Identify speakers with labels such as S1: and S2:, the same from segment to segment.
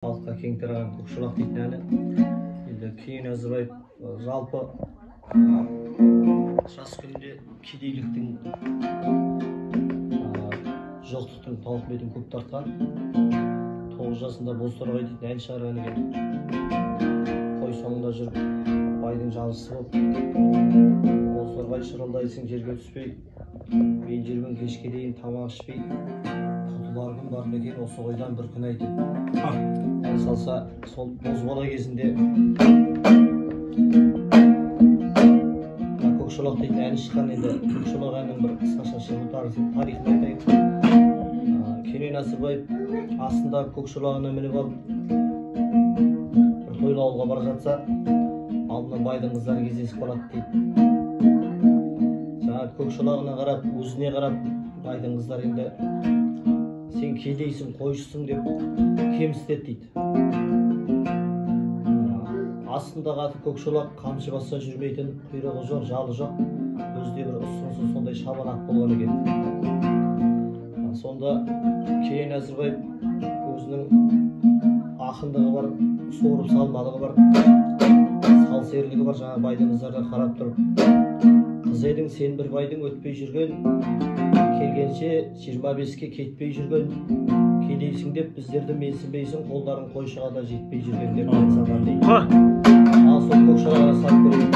S1: Халыққа кең тараған көкшолақ дейтін әні. Енді кейін Әзірбаев жалпы жас күнде кедейліктің, жоқтықтың тауқыметін көп тартқан. 9 жасында Бозторғай дейтін ән шығарған екен. Қой соңында жүріп, байдың жалшысы болып, Бозторғай шырылдайсың жерге түспей, мен жүрген кешке дейін тамақ ішпей, құтылар күн бар ма екен осы қойдан бір күн айтып. Ән салса, сол бозбала кезінде көкшолақ дейтін әні шыққан. Енді көкшолақ әннің бір қысқаша шығу тарихын айтайық. Кенен Әзірбаев астында көкшолағына мініп алып бір тойлауға бара жатса, алдынан байдың қыздары кездесіп қалады дейді. Жаңағы көкшолағына қарап, өзіне қарап байдың қыздары енді сен кедейсің, қойшысың деп кемсітеді дейді. Астындағы аты көкшолақ, қамшы баса жүрмейтін, құйрығы жоқ, жалы жоқ, өзде бір ұсынсыз сондай шабан ат болған екен. Сонда Кенен Әзірбаев өзінің ақындығы бар, суырып салмалығы бар, салсерлігі бар. Жаңа байдың қыздарға қарап тұрып, қыз едің сен бір байдың өтпей жүрген, келгенше 25-ке кетпей жүрген, кедейсің деп біздерді менсінбейсің, қолдарың қойшыға да жетпей жүрген деп ән салған дейді. Ал сол көкшолағына салып көрейік.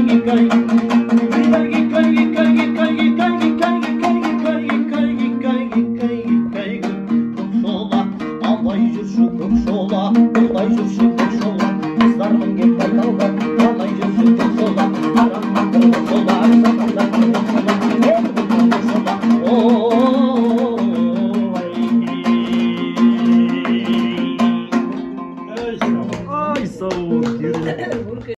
S2: Nikay